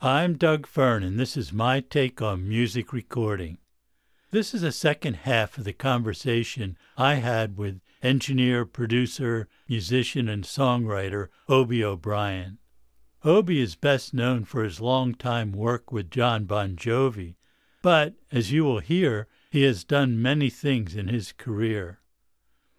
I'm Doug Fern, and this is my take on music recording. This is the second half of the conversation I had with engineer, producer, musician, and songwriter Obie O'Brien. Obie is best known for his longtime work with Jon Bon Jovi, but, as you will hear, he has done many things in his career.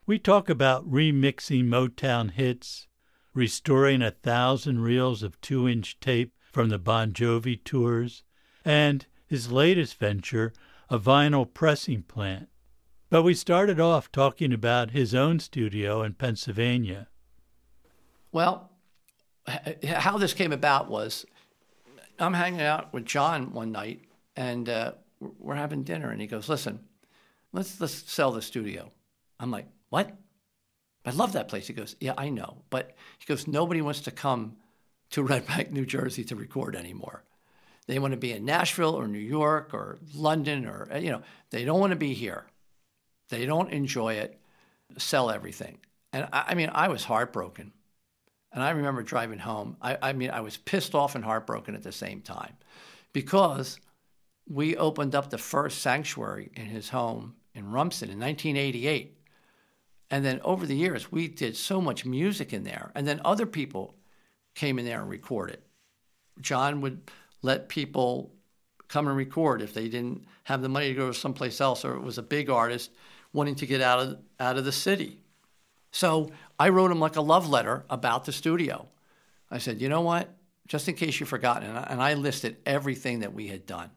We talk about remixing Motown hits, restoring 1,000 reels of 2-inch tape from the Bon Jovi tours, and his latest venture, a vinyl pressing plant. But we started off talking about his own studio in Pennsylvania. Well, how this came about was I'm hanging out with John one night, and we're having dinner, and he goes, listen, let's sell the studio. I'm like, what? I love that place. He goes, yeah, I know. But he goes, nobody wants to come to Red Bank, New Jersey to record anymore. They want to be in Nashville or New York or London or, they don't want to be here. They don't enjoy it, sell everything. And I was heartbroken. And I remember driving home. I was pissed off and heartbroken at the same time because we opened up the first sanctuary in his home in Rumson in 1988. And then over the years, we did so much music in there. And then other people came in there and recorded. John would let people come and record if they didn't have the money to go someplace else, or it was a big artist wanting to get out of the city. So I wrote him like a love letter about the studio. I said, you know what? Just in case you've forgotten, and I listed everything that we had done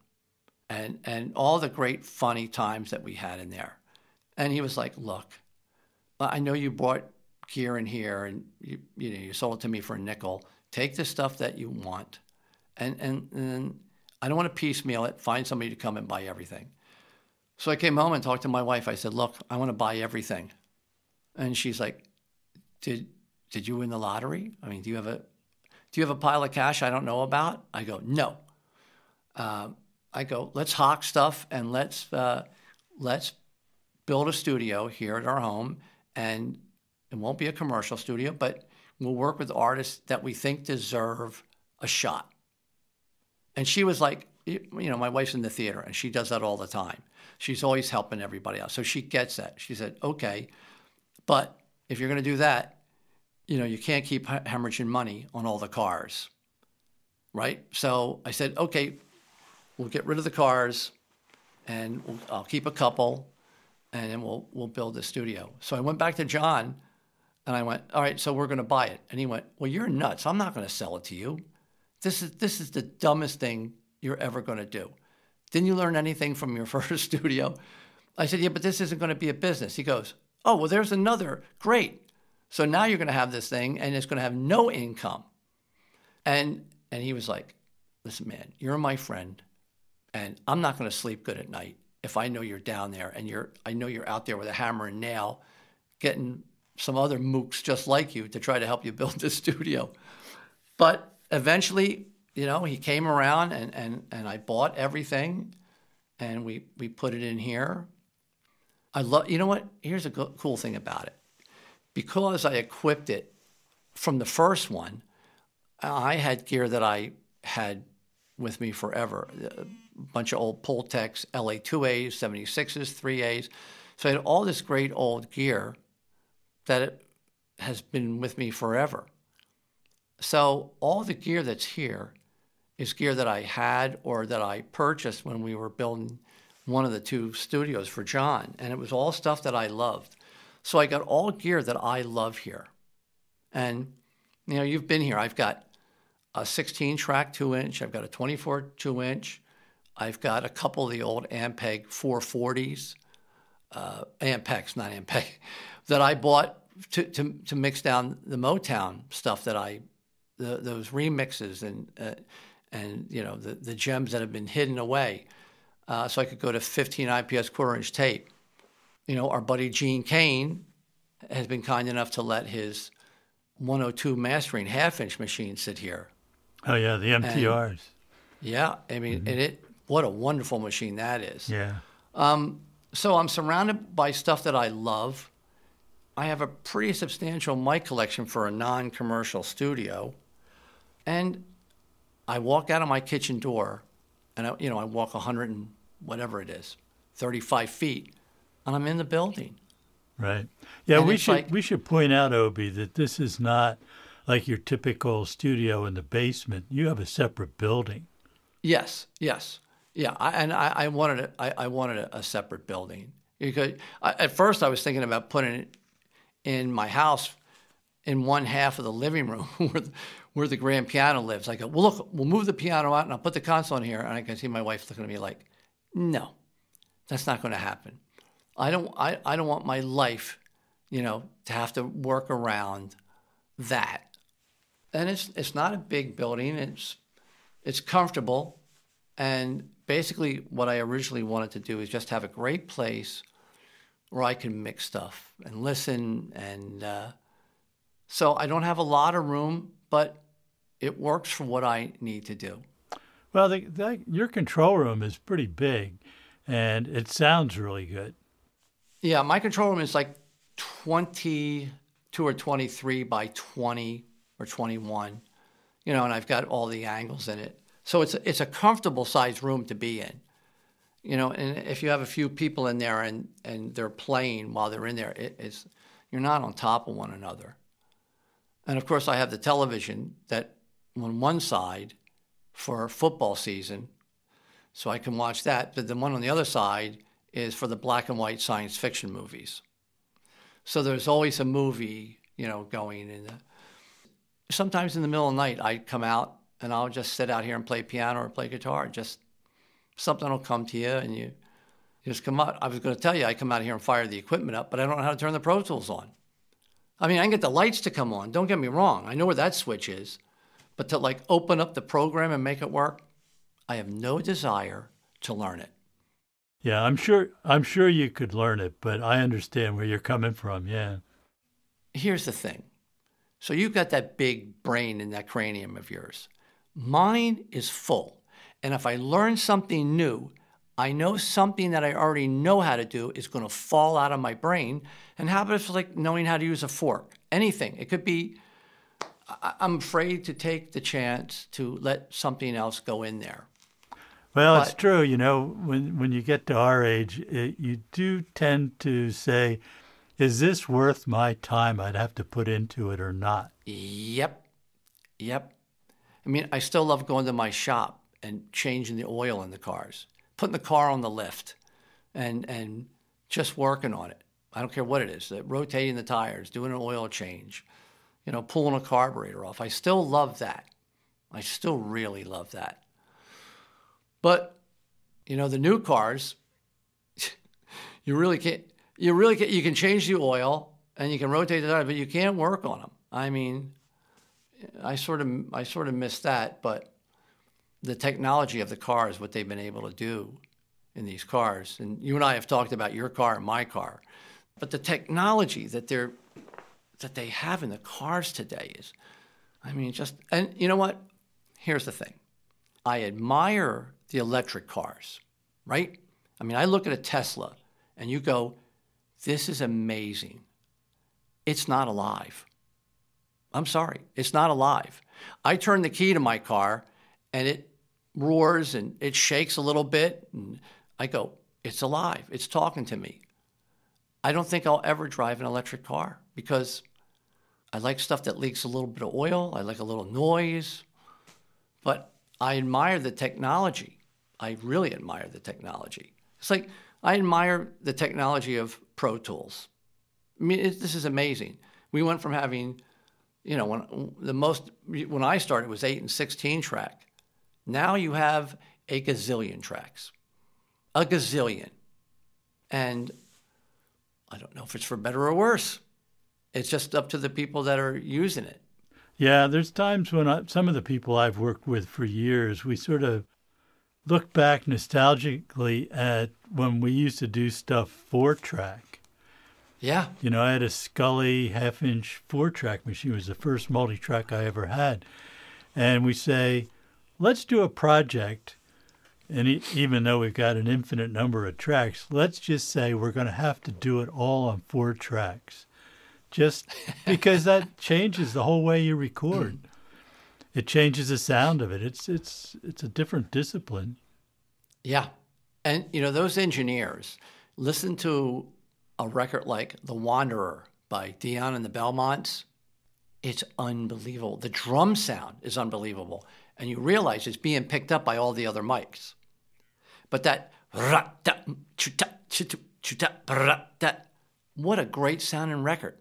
and all the great funny times that we had in there. And he was like, look, I know you bought gear in here and you sold it to me for a nickel. Take the stuff that you want. And I don't want to piecemeal it. Find somebody to come and buy everything. So I came home and talked to my wife. I said, look, I want to buy everything. And she's like, did you win the lottery? I mean, do you have a pile of cash I don't know about? I go, no. I go, let's hawk stuff and let's build a studio here at our home. And it won't be a commercial studio, but we'll work with artists that we think deserve a shot. And she was like, my wife's in the theater, and she does that all the time. She's always helping everybody out. So she gets that. She said, okay, but if you're going to do that, you can't keep hemorrhaging money on all the cars, right? So I said, okay, we'll get rid of the cars, and I'll keep a couple, and then we'll build the studio. So I went back to John, and I went, all right, so we're going to buy it. And he went, well, you're nuts. I'm not going to sell it to you. This is the dumbest thing you're ever going to do. Didn't you learn anything from your first studio? I said, yeah, but this isn't going to be a business. He goes, oh, well, there's another. Great. So now you're going to have this thing, and it's going to have no income. And he was like, listen, man, you're my friend, and I'm not going to sleep good at night if I know you're down there, and I know you're out there with a hammer and nail getting some other mooks just like you to try to help you build this studio. But eventually, he came around and I bought everything, and we put it in here. Here's a cool thing about it. Because I equipped it from the first one, I had gear that I had with me forever. A bunch of old Pultex LA 2As, 76s, 3As. So I had all this great old gear that has been with me forever. So all the gear that's here is gear that I had or that I purchased when we were building one of the two studios for John. And it was all stuff that I loved. So I got all gear that I love here. And, you've been here. I've got a 16-track 2-inch. I've got a 24 2-inch. I've got a couple of the old Ampeg 440s, Ampex, not Ampeg, that I bought to mix down the Motown stuff that those remixes and the gems that have been hidden away. So I could go to 15 IPS quarter-inch tape. Our buddy Gene Kane has been kind enough to let his 102 mastering half-inch machine sit here. Oh, yeah, the MTRs. And what a wonderful machine that is. Yeah. So I'm surrounded by stuff that I love. I have a pretty substantial mic collection for a non-commercial studio. And I walk out of my kitchen door, and I walk 100 and whatever it is, 35 feet, and I'm in the building. Right. Yeah, And we should point out, Obie, that this is not like your typical studio in the basement. You have a separate building. Yes. Yeah, I wanted a separate building because at first I was thinking about putting it in my house in one half of the living room where the grand piano lives. I go, well, look, we'll move the piano out and I'll put the console in here. And I can see my wife looking at me like, no, that's not going to happen. I don't want my life, to have to work around that. And it's not a big building. It's comfortable. And basically what I originally wanted to do is just have a great place where I can mix stuff and listen. And so I don't have a lot of room, but it works for what I need to do. Well, your control room is pretty big, and it sounds really good. Yeah, my control room is like 22 or 23 by 20 or 21, and I've got all the angles in it. So it's a comfortable sized room to be in, and if you have a few people in there and they're playing while they're in there, you're not on top of one another. And of course I have the television that on one side for football season, so I can watch that. But the one on the other side is for the black and white science fiction movies. So there's always a movie, going in. Sometimes in the middle of the night, I come out and I'll just sit out here and play piano or play guitar. Just something will come to you and you just come out. I was going to tell you, I come out here and fire the equipment up, but I don't know how to turn the Pro Tools on. I mean, I can get the lights to come on. Don't get me wrong. I know where that switch is. But to open up the program and make it work, I have no desire to learn it. Yeah, I'm sure you could learn it, but I understand where you're coming from, yeah. Here's the thing. So you've got that big brain in that cranium of yours. Mine is full. And if I learn something new, I know something that I already know how to do is going to fall out of my brain. And how about it's like knowing how to use a fork? Anything. It could be, I'm afraid to take the chance to let something else go in there. Well, it's true. When you get to our age, you do tend to say, is this worth my time I'd have to put into it or not? Yep. I mean, I still love going to my shop and changing the oil in the cars, putting the car on the lift and just working on it. I don't care what it is, rotating the tires, doing an oil change, pulling a carburetor off. I still love that. I still really love that. But, the new cars, you can change the oil and you can rotate the tire, but you can't work on them. I mean, I sort of miss that, but the technology of the cars, what they've been able to do in these cars, and you and I have talked about your car and my car, but the technology that they have in the cars today is, and you know what? Here's the thing. I admire the electric cars, right? I mean, I look at a Tesla and you go, this is amazing. It's not alive. I'm sorry, it's not alive. I turn the key to my car and it roars and it shakes a little bit and I go, it's alive, it's talking to me. I don't think I'll ever drive an electric car because I like stuff that leaks a little bit of oil, I like a little noise, but I admire the technology. I really admire the technology. It's like I admire the technology of Pro Tools. I mean, this is amazing. We went from having, when I started it was 8 and 16 track. Now you have a gazillion tracks. A gazillion. And I don't know if it's for better or worse. It's just up to the people that are using it. Yeah, there's times when some of the people I've worked with for years, we sort of look back nostalgically at when we used to do stuff 4-track. Yeah. I had a Scully half-inch 4-track machine. It was the first multi-track I ever had. And we say, let's do a project, and even though we've got an infinite number of tracks, let's just say we're going to have to do it all on 4 tracks. Just because that changes the whole way you record. It changes the sound of it. It's a different discipline. Yeah. And, those engineers, listen to a record like The Wanderer by Dion and the Belmonts. It's unbelievable. The drum sound is unbelievable. And you realize it's being picked up by all the other mics. But that, what a great sounding record.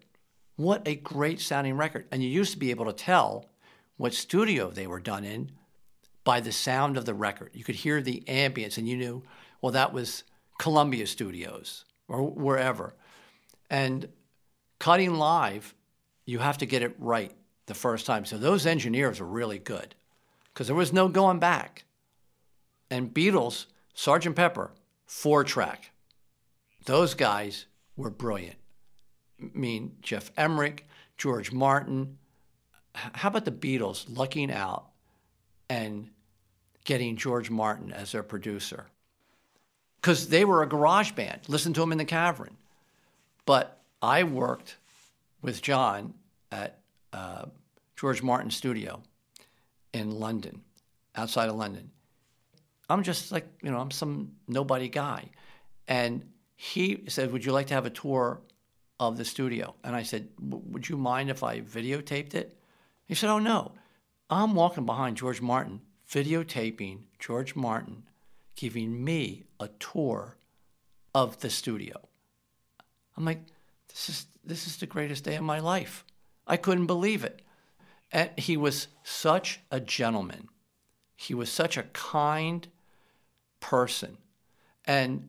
What a great sounding record. And you used to be able to tell what studio they were done in by the sound of the record. You could hear the ambience and you knew, well, that was Columbia Studios or wherever. And cutting live, you have to get it right the first time. So those engineers were really good because there was no going back. And Beatles, Sgt. Pepper, 4-track. Those guys were brilliant. I mean, Jeff Emmerich, George Martin. How about the Beatles lucking out and getting George Martin as their producer? Because they were a garage band. Listen to them in the cavern. But I worked with John at George Martin's studio in London, outside of London. I'm just like, I'm some nobody guy. And he said, would you like to have a tour of the studio? And I said, would you mind if I videotaped it? He said, oh, no. I'm walking behind George Martin, videotaping George Martin, giving me a tour of the studio. I'm like, this is the greatest day of my life. I couldn't believe it. And he was such a gentleman. He was such a kind person. And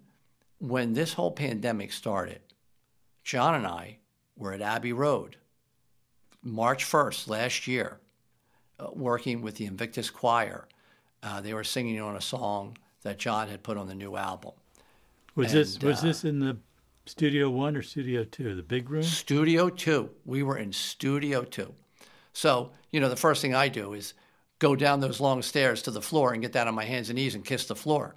when this whole pandemic started, John and I were at Abbey Road, March 1st last year, working with the Invictus Choir. They were singing on a song that John had put on the new album. Was this in the Studio 1 or Studio 2, the big room? Studio 2. We were in Studio 2. So, the first thing I do is go down those long stairs to the floor and get down on my hands and knees and kiss the floor.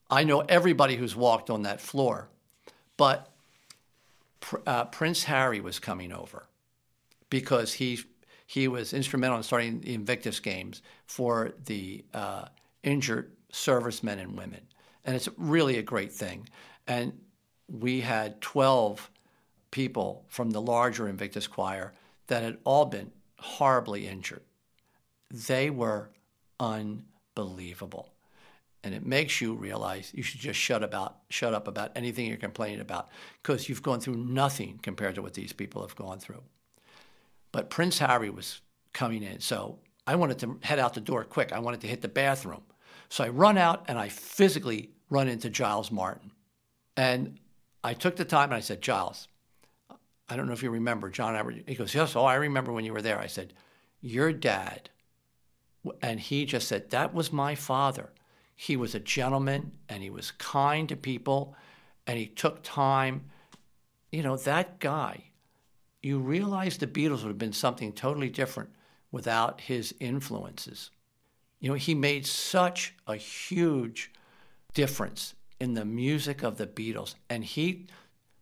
I know everybody who's walked on that floor. But Prince Harry was coming over because he was instrumental in starting the Invictus Games for the injured servicemen and women. And it's really a great thing. And we had 12 people from the larger Invictus Choir that had all been horribly injured. They were unbelievable. And it makes you realize you should just shut up about anything you're complaining about because you've gone through nothing compared to what these people have gone through. But Prince Harry was coming in, so I wanted to head out the door quick. I wanted to hit the bathroom. So I run out and I physically run into Giles Martin. And I took the time and I said, Giles, I don't know if you remember, John. He goes, yes, I remember when you were there. I said, your dad. And he just said, that was my father. He was a gentleman and he was kind to people and he took time. That guy, you realize the Beatles would have been something totally different without his influences. He made such a huge difference in the music of the Beatles, and he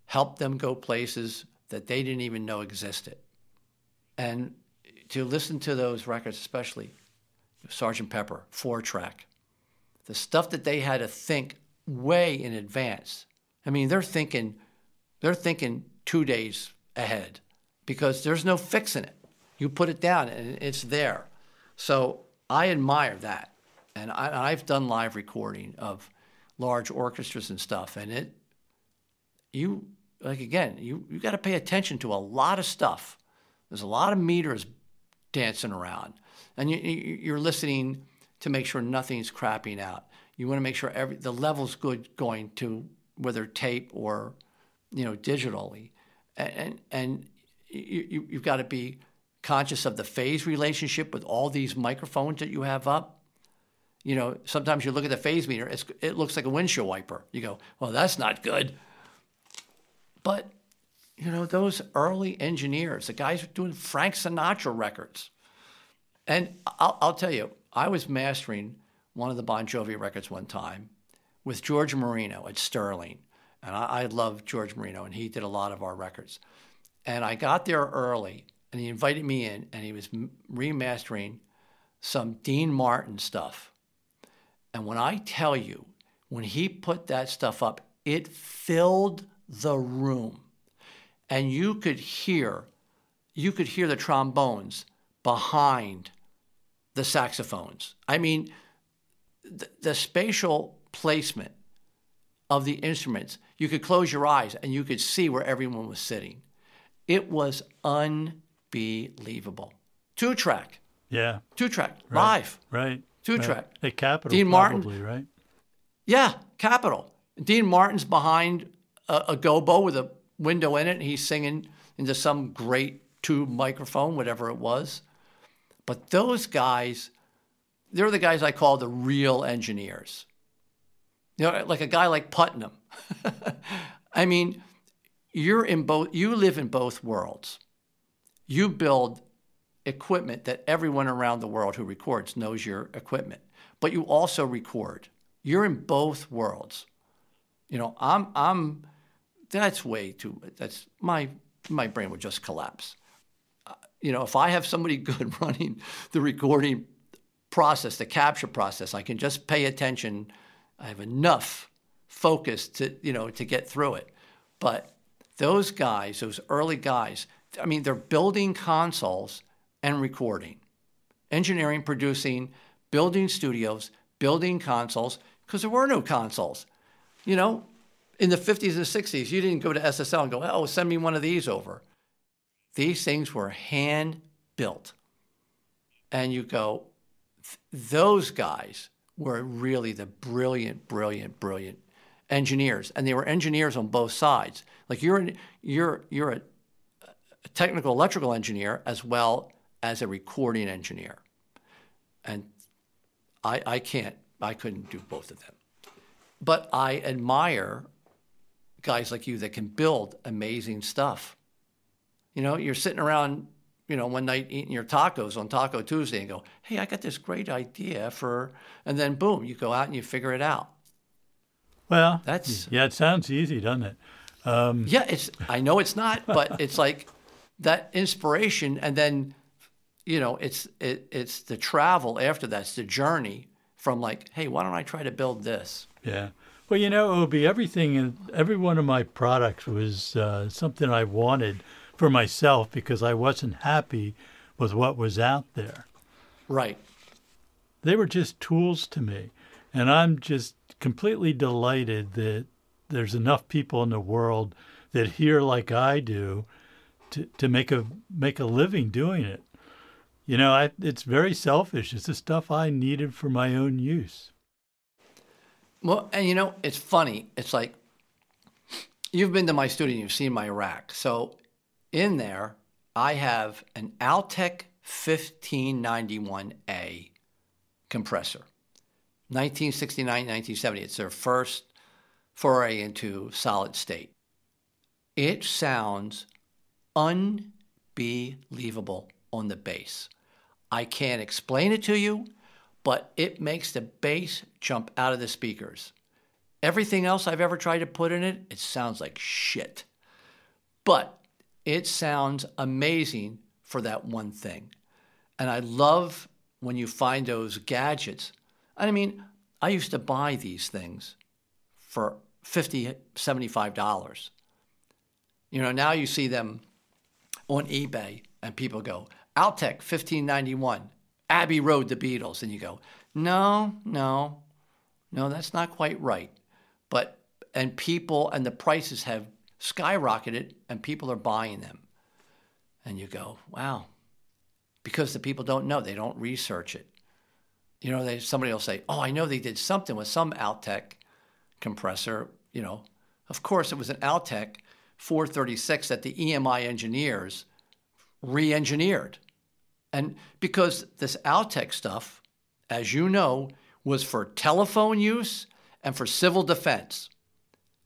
helped them go places that they didn't even know existed. And to listen to those records, especially Sgt. Pepper, 4-track, the stuff that they had to think way in advance. I mean, they're thinking 2 days ahead because there's no fixing it. You put it down and it's there. So I admire that. And I've done live recording of large orchestras and stuff. And you got to pay attention to a lot of stuff. There's a lot of meters dancing around. And you're listening to make sure nothing's crapping out. You want to make sure the level's good going to whether tape or, digitally. And you've got to be conscious of the phase relationship with all these microphones that you have up. Sometimes you look at the phase meter, it looks like a windshield wiper. You go, well, that's not good. But, those early engineers, the guys who were doing Frank Sinatra records. And I'll tell you, I was mastering one of the Bon Jovi records one time with George Marino at Sterling. And I love George Marino, and he did a lot of our records. And I got there early, and he invited me in, and he was remastering some Dean Martin stuff. And when I tell you, when he put that stuff up, it filled the room. And you could hear the trombones behind the saxophones. I mean, the spatial placement of the instruments, you could close your eyes and you could see where everyone was sitting. It was unbelievable. 2-track. Yeah. 2-track, Right. live. Right. 2-track. At Capitol, Dean Martin, probably, right? Yeah, Capitol. Dean Martin's behind a gobo with a window in it, and he's singing into some great tube microphone, whatever it was. But those guys, they're the guys I call the real engineers. You know, like a guy like Putnam. I mean, you live in both worlds. You build equipment that everyone around the world who records knows your equipment, but you also record. You're in both worlds. You know, that's way too, that's my brain would just collapse. You know, if I have somebody good running the recording process, the capture process, I can just pay attention. I have enough focus to get through it. But those guys, those early guys, I mean, they're building consoles and recording, engineering, producing, building studios, building consoles, because there were no consoles. You know, in the 50s and 60s, you didn't go to SSL and go, oh, send me one of these over. These things were hand-built. And you go, those guys were really the brilliant engineers. And they were engineers on both sides. Like you're a technical electrical engineer as well as a recording engineer. And I couldn't do both of them. But I admire guys like you that can build amazing stuff. You know, you're sitting around, you know, one night eating your tacos on Taco Tuesday and go, hey, I got this great idea and then boom, you go out and you figure it out. Well, it sounds easy, doesn't it? Yeah, I know it's not, but it's like that inspiration, and then, you know, it's the travel after that. It's the journey from like, hey, why don't I try to build this? Yeah. Well, you know, Obie, every one of my products was something I wanted for myself because I wasn't happy with what was out there. Right. They were just tools to me. And I'm just completely delighted that there's enough people in the world that hear like I do to make a living doing it. You know, it's very selfish. It's the stuff I needed for my own use. Well, and you know, it's funny. It's like you've been to my studio and you've seen my rack. So in there, I have an Altec 1591A compressor. 1969, 1970. It's their first foray into solid state. It sounds unbelievable on the bass. I can't explain it to you, but it makes the bass jump out of the speakers. Everything else I've ever tried to put in it, it sounds like shit. But it sounds amazing for that one thing. And I love when you find those gadgets. I mean, I used to buy these things for $50, $75. You know, now you see them on eBay and people go, Altec 1591, Abbey Road, the Beatles. And you go, no, that's not quite right. And people and the prices have skyrocketed and people are buying them. And you go, wow. Because the people don't know. They don't research it. You know, somebody will say, oh, I know they did something with some Altec compressor. You know, of course, it was an Altec 436 that the EMI engineers re-engineered. And because this Altec stuff, as you know, was for telephone use and for civil defense.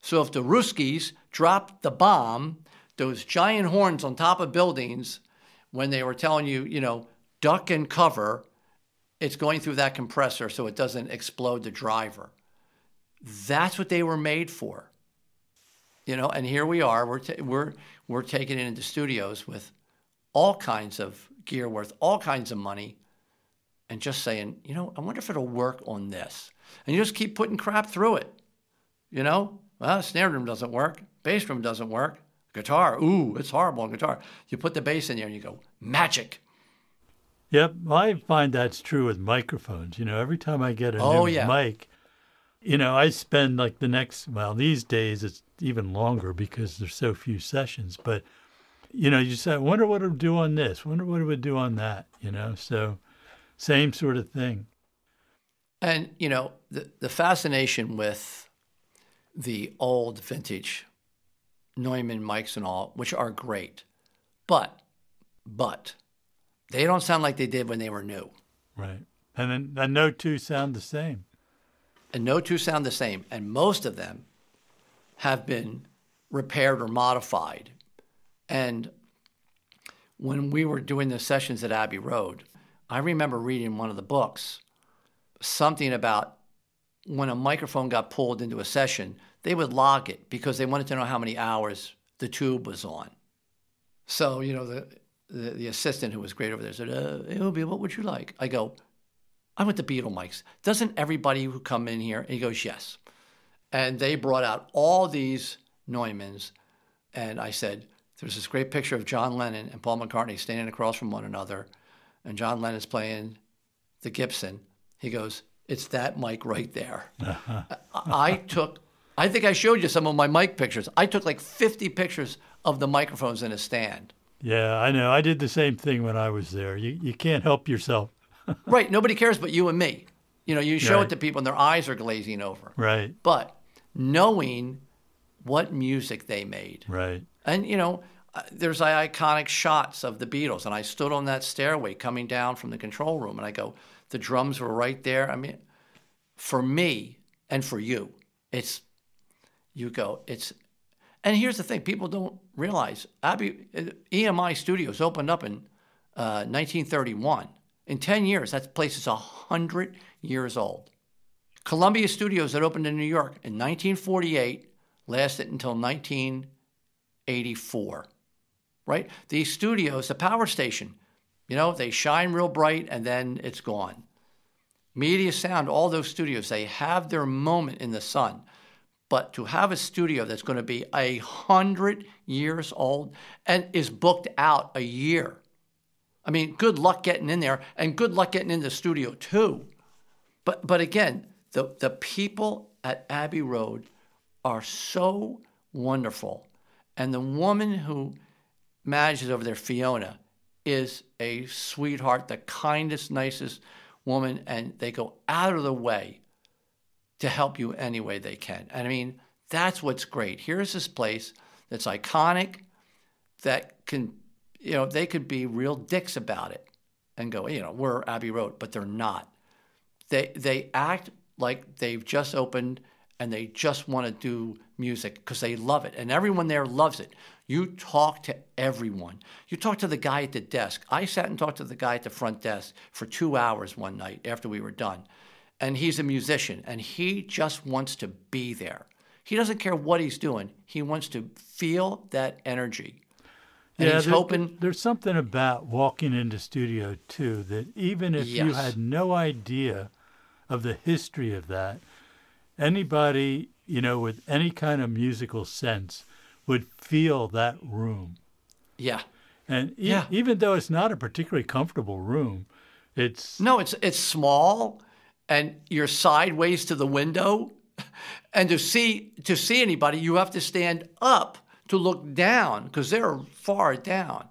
So if the Ruskies dropped the bomb, those giant horns on top of buildings, when they were telling you, you know, duck and cover, it's going through that compressor so it doesn't explode the driver. That's what they were made for. You know, and here we are, we're taking it into studios with all kinds of gear worth all kinds of money, and just saying, I wonder if it'll work on this. And you just keep putting crap through it. Well, snare drum doesn't work. Bass drum doesn't work. Guitar, ooh, it's horrible on guitar. You put the bass in there and you go, magic. Yep, I find that's true with microphones. Every time I get a new mic, I spend like these days it's even longer because there's so few sessions. But, you say, I wonder what it'll do on this. Wonder what it would do on that, So same sort of thing. And, the fascination with the old vintage Neumann mics and all, which are great, but they don't sound like they did when they were new. Right. And then no two sound the same. And no two sound the same. And most of them have been repaired or modified. And when we were doing the sessions at Abbey Road, I remember reading one of the books, something about when a microphone got pulled into a session, they would log it because they wanted to know how many hours the tube was on. So, the assistant who was great over there said, hey, Obie, what would you like? I go, I want the Beatle mics. Doesn't everybody who come in here? And he goes, yes. And they brought out all these Neumanns. And I said, there's this great picture of John Lennon and Paul McCartney standing across from one another. And John Lennon's playing the Gibson. He goes, it's that mic right there. I think I showed you some of my mic pictures. I took like 50 pictures of the microphones in a stand. Yeah, I know. I did the same thing when I was there. You can't help yourself. Right. Nobody cares but you and me. You show it to people and their eyes are glazing over. Right. But knowing what music they made. Right. And, there's iconic shots of the Beatles. And I stood on that stairway coming down from the control room. And I go, the drums were right there. I mean, for me and for you, and here's the thing, people don't realize, EMI Studios opened up in 1931. In 10 years, that place is 100 years old. Columbia Studios that opened in New York in 1948 lasted until 1984, right? These studios, the power station, they shine real bright and then it's gone. Media Sound, all those studios, they have their moment in the sun. But to have a studio that's going to be 100 years old and is booked out a year, I mean, good luck getting in there, and good luck getting in the studio too. But again, the people at Abbey Road are so wonderful. And the woman who manages over there, Fiona, is a sweetheart, the kindest, nicest woman, and they go out of the way to help you any way they can. And I mean, that's what's great. Here's this place that's iconic, that can, they could be real dicks about it and go, we're Abbey Road, but they're not. They act like they've just opened and they just want to do music because they love it. And everyone there loves it. You talk to everyone. You talk to the guy at the desk. I sat and talked to the guy at the front desk for 2 hours one night after we were done. And he's a musician, and he just wants to be there. He doesn't care what he's doing. He wants to feel that energy. And he's hoping... There's something about walking into studio, too, that even if you had no idea of the history of that, anybody, with any kind of musical sense would feel that room. Yeah. And even though it's not a particularly comfortable room, it's... No, it's small... and you're sideways to the window, and to see anybody, you have to stand up to look down because they're far down.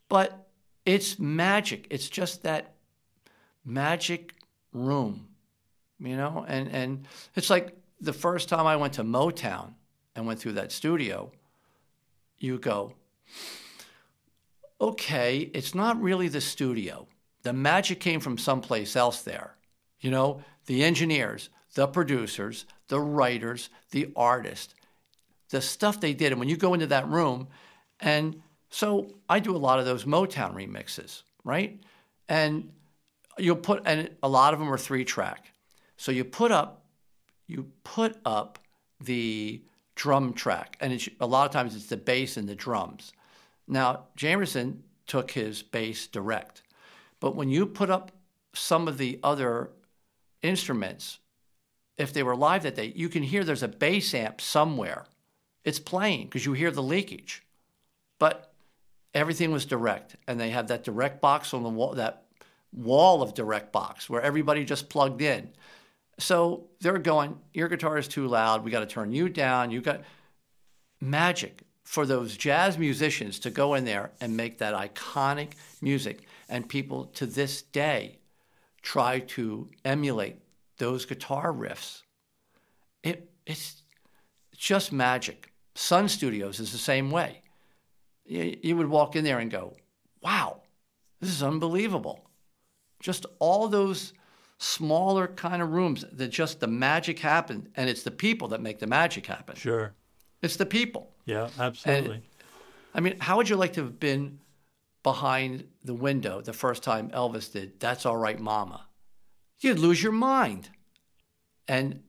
But it's magic. It's just that magic room, and it's like the first time I went to Motown and went through that studio, you go, okay, it's not really the studio. The magic came from someplace else there. The engineers, the producers, the writers, the artists, the stuff they did. And when you go into that room, and so I do a lot of those Motown remixes, right? And and a lot of them are 3-track. So you put up the drum track, and a lot of times it's the bass and the drums. Now, Jamerson took his bass direct, but when you put up some of the other instruments, if they were live that day, you can hear there's a bass amp somewhere. It's playing because you hear the leakage. But everything was direct, and they had that direct box on the wall, that wall of direct box where everybody just plugged in. So they're going, your guitar is too loud. We got to turn you down. You got magic for those jazz musicians to go in there and make that iconic music. And people to this day try to emulate those guitar riffs. It's just magic. Sun Studios is the same way. You would walk in there and go, wow, this is unbelievable. Just all those smaller kind of rooms that just the magic happened, and it's the people that make the magic happen. Sure. It's the people. Yeah, absolutely. And, I mean, how would you like to have been behind the window the first time Elvis did That's All Right Mama? You'd lose your mind. And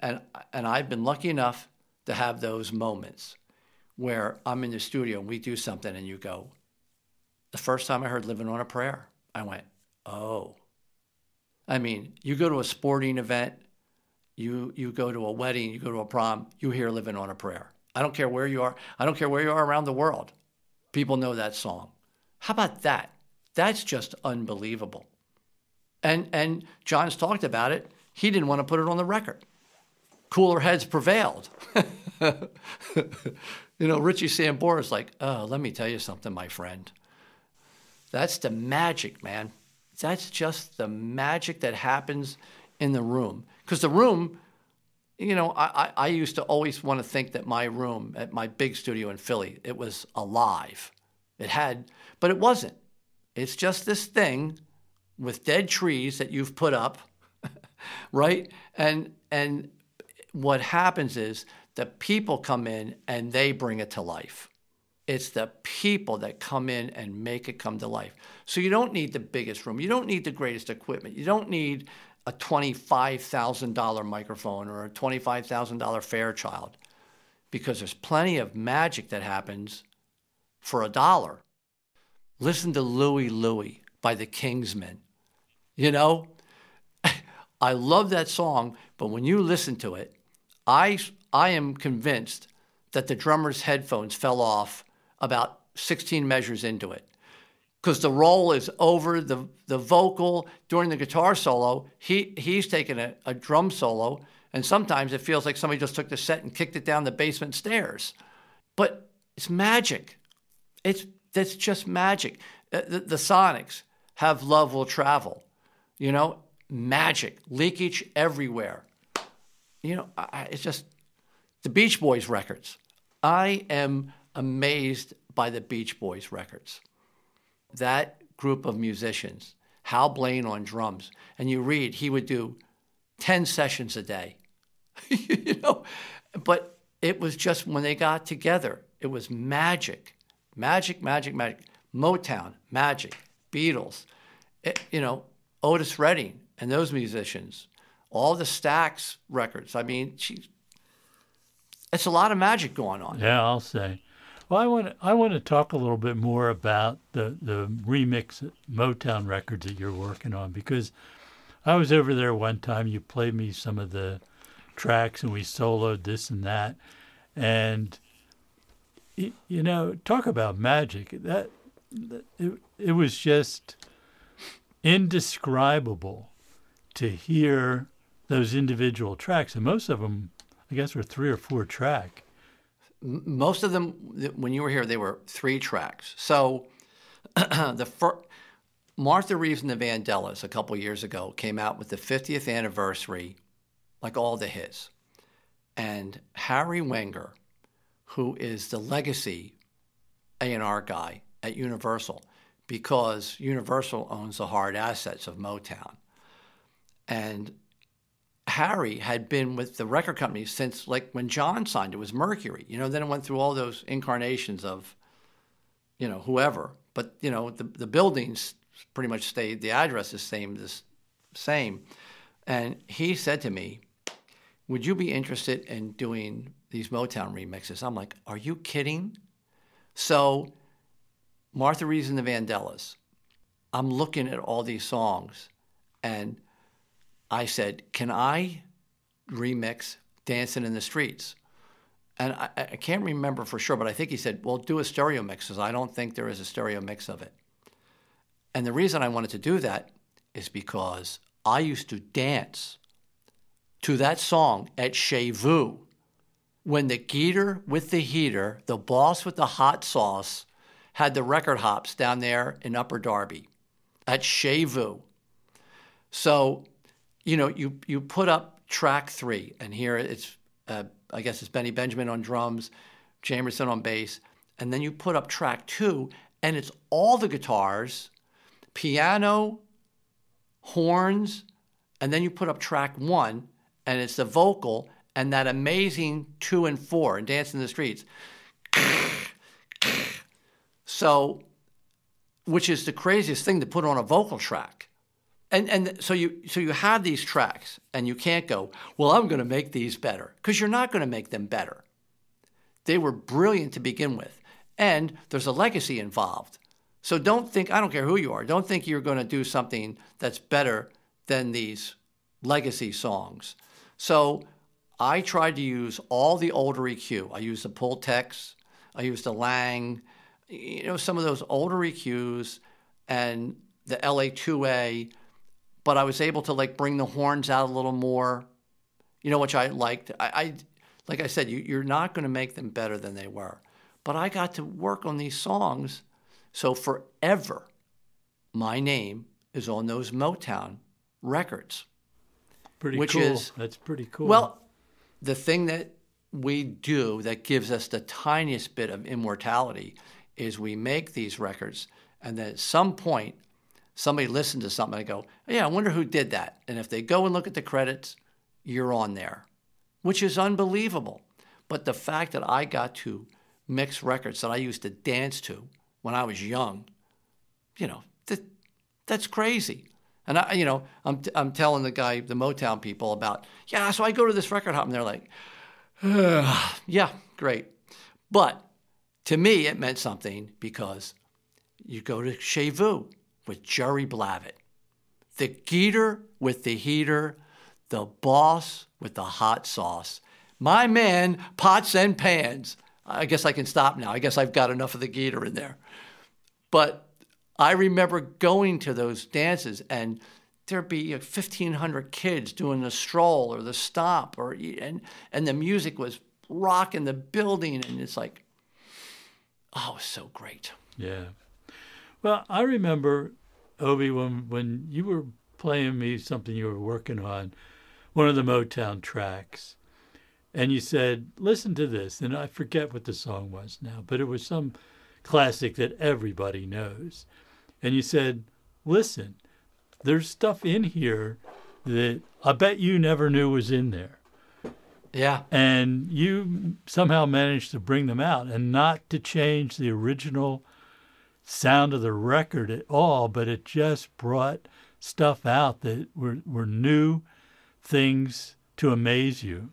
I've been lucky enough to have those moments where I'm in the studio and we do something and you go, the first time I heard Living on a Prayer, I went, oh. I mean, you go to a sporting event, you go to a wedding, you go to a prom, you hear Living on a Prayer. I don't care where you are. I don't care where you are around the world. People know that song. How about that? That's just unbelievable. And John's talked about it. He didn't want to put it on the record. Cooler heads prevailed. Richie Sambora's like, oh, let me tell you something, my friend. That's the magic, man. That's just the magic that happens in the room. Because the room, I used to always want to think that my room at my big studio in Philly, it was alive. But it wasn't. It's just this thing with dead trees that you've put up, right? And what happens is the people come in and they bring it to life. It's the people that come in and make it come to life. So you don't need the biggest room. You don't need the greatest equipment. You don't need a $25,000 microphone or a $25,000 Fairchild, because there's plenty of magic that happens for $1. Listen to Louie Louie by the Kingsmen. I love that song, but when you listen to it, I am convinced that the drummer's headphones fell off about 16 measures into it, because the roll is over the vocal during the guitar solo. He's taking a drum solo, and sometimes it feels like somebody just took the set and kicked it down the basement stairs. But it's magic. That's just magic. The Sonics have Love Will Travel. Magic, leakage everywhere. It's just the Beach Boys records. I am amazed by the Beach Boys records. That group of musicians, Hal Blaine on drums, and you read he would do 10 sessions a day. But it was just when they got together, it was magic. Magic, magic, magic. Motown, magic. Beatles, Otis Redding and those musicians, all the Stax records. I mean, it's a lot of magic going on. Yeah, I'll say. Well, I want to talk a little bit more about the remix Motown records that you're working on, because I was over there one time. You played me some of the tracks and we soloed this and that, and talk about magic. It was just indescribable to hear those individual tracks, and most of them, I guess, were 3 or 4 track. Most of them, when you were here, they were 3 tracks. So Martha Reeves and the Vandellas a couple years ago came out with the 50th anniversary, like all the hits. And Harry Wenger, who is the legacy A&R guy at Universal, because Universal owns the hard assets of Motown. And Harry had been with the record company since, like, when John signed, it was Mercury. Then it went through all those incarnations of, whoever. But, the buildings pretty much stayed, the address is same. And he said to me, would you be interested in doing these Motown remixes? I'm like, are you kidding? So Martha Reeves and the Vandellas, I'm looking at all these songs, And I said, can I remix Dancing in the Streets? And I can't remember for sure, but I think he said, well, do a stereo mix, because I don't think there is a stereo mix of it. And the reason I wanted to do that is because I used to dance to that song at Chez Vous when the Geeter with the heater, the boss with the hot sauce, had the record hops down there in Upper Darby at Chez Vous. So, you put up track 3, and here it's, I guess it's Benny Benjamin on drums, Jamerson on bass, and then you put up track 2, and it's all the guitars, piano, horns, and then you put up track 1, and it's the vocal, and that amazing 2 and 4 in Dancing in the Streets. So, which is the craziest thing to put on a vocal track. And so you have these tracks, and you can't go, well, I'm going to make these better, because you're not going to make them better. They were brilliant to begin with, and there's a legacy involved. So don't think, I don't care who you are, don't think you're going to do something that's better than these legacy songs. So I tried to use all the older EQ. I used the Pultex, I used the Lang, some of those older EQs and the LA2A, but I was able to bring the horns out a little more, which I liked. I like I said, you're not going to make them better than they were. But I got to work on these songs, so forever my name is on those Motown records. Pretty cool. That's pretty cool. Well, the thing that we do that gives us the tiniest bit of immortality is we make these records, and then at some point, somebody listens to something and go, yeah, I wonder who did that. And if they go and look at the credits, you're on there, which is unbelievable. But the fact that I got to mix records that I used to dance to when I was young, that's crazy. And I'm telling the Motown people about, so I go to this record hop, and they're like, yeah, great. But to me, it meant something, because you go to Chez Vous with Jerry Blavat, the Geeter with the heater, the boss with the hot sauce, my man, pots and pans. I guess I can stop now. I guess I've got enough of the Geeter in there. But I remember going to those dances, and there'd be 1,500 kids doing the stroll or the stomp, and the music was rocking the building, and it's like, oh, it was so great. Yeah. Well, I remember, Obie, when you were playing me something you were working on, one of the Motown tracks, and you said, listen to this. And I forget what the song was now, but it was some classic that everybody knows. And you said, listen, there's stuff in here that I bet you never knew was in there. Yeah. And you somehow managed to bring them out, and not to change the original sound of the record at all, but it just brought stuff out that were new things to amaze you.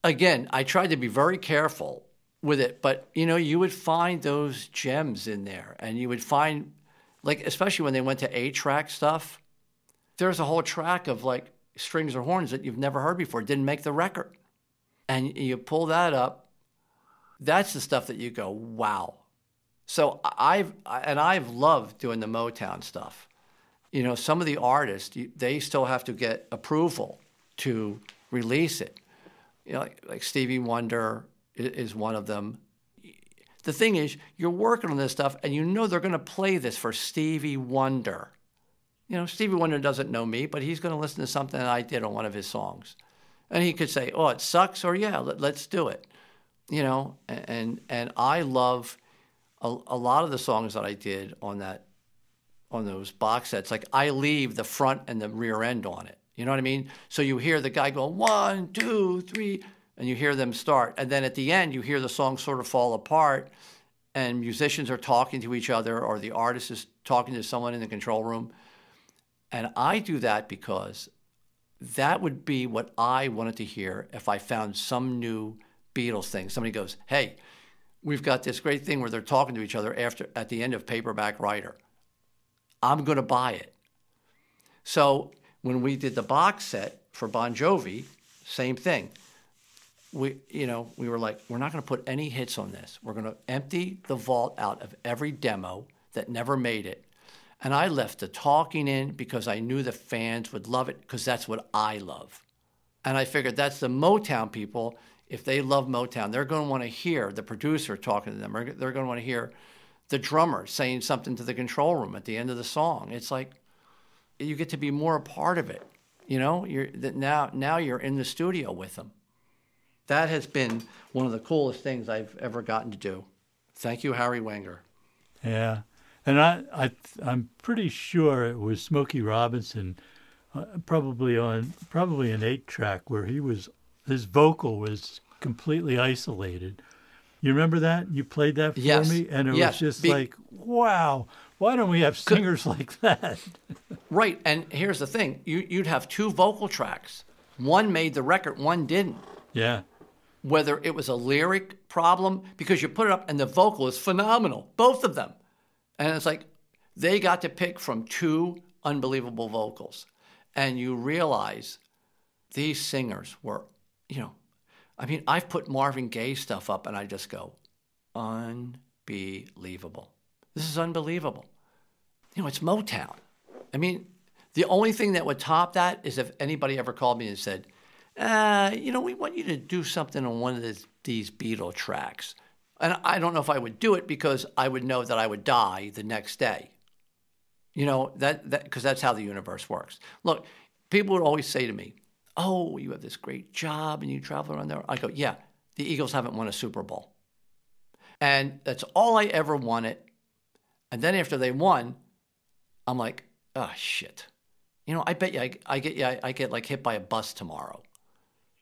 Again, I tried to be very careful with it, but you would find those gems in there, and you would find, especially when they went to 8-track stuff, there's a whole track of strings or horns that you've never heard before, didn't make the record. And you pull that up, that's the stuff that you go, wow. So I've loved doing the Motown stuff. Some of the artists, they still have to get approval to release it. Like Stevie Wonder is one of them. The thing is, you're working on this stuff, and they're going to play this for Stevie Wonder. Stevie Wonder doesn't know me, but he's going to listen to something that I did on one of his songs. And he could say, oh, it sucks, or yeah, let's do it. And I love a lot of the songs that I did on those box sets. Like, I leave the front and the rear end on it. You know what I mean? So you hear the guy go 1, 2, 3, and you hear them start. And then at the end, you hear the song sort of fall apart, and musicians are talking to each other, or the artist is talking to someone in the control room. And I do that because that would be what I wanted to hear if I found some new Beatles thing. Somebody goes, hey, we've got this great thing where they're talking to each other at the end of Paperback Writer. I'm going to buy it. So when we did the box set for Bon Jovi, same thing. We were like, we're not going to put any hits on this. We're going to empty the vault out of every demo that never made it. And I left the talking in because I knew the fans would love it because that's what I love. And I figured that's the Motown people. If they love Motown, they're going to want to hear the producer talking to them. Or they're going to want to hear the drummer saying something to the control room at the end of the song. It's like you get to be more a part of it. Now you're in the studio with them. That has been one of the coolest things I've ever gotten to do. Thank you, Harry Wenger. Yeah, and I'm pretty sure it was Smokey Robinson, probably an 8-track where his vocal was completely isolated. You remember that? You played that for me, and it was just like, wow, why don't we have singers like that? Right, and here's the thing: you'd have 2 vocal tracks. One made the record, one didn't. Yeah. Whether it was a lyric problem, because you put it up and the vocal is phenomenal, both of them. And it's like they got to pick from 2 unbelievable vocals. And you realize these singers were, I've put Marvin Gaye stuff up and I just go, unbelievable. This is unbelievable. It's Motown. The only thing that would top that is if anybody ever called me and said, we want you to do something on one of these Beatle tracks. And I don't know if I would do it because I would know that I would die the next day. Because that's how the universe works. Look, people would always say to me, oh, you have this great job and you travel around there. I go, yeah, the Eagles haven't won a Super Bowl. And that's all I ever wanted. And then after they won, I'm like, oh, shit. I bet you I get like hit by a bus tomorrow.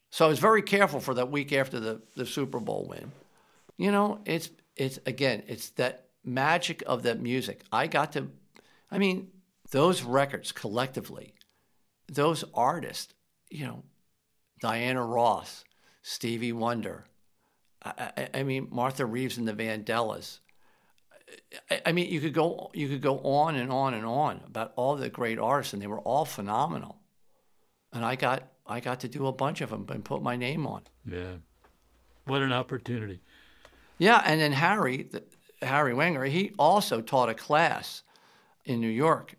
So I was very careful for that week after the Super Bowl win. It's that magic of that music. Those records collectively, those artists, Diana Ross, Stevie Wonder, Martha Reeves and the Vandellas. You could go on and on and on about all the great artists, and they were all phenomenal. And I got to do a bunch of them and put my name on. Yeah. What an opportunity. Yeah, and then Harry Wenger, he also taught a class in New York.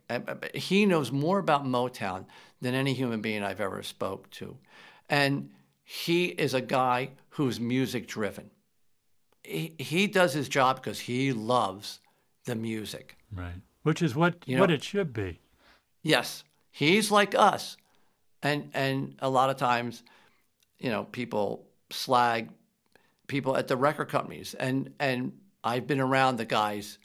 He knows more about Motown than any human being I've ever spoke to. And he is a guy who's music driven. He does his job because he loves the music. Right. Which is what it should be. Yes. He's like us. And a lot of times, people slag people at the record companies. And I've been around the guys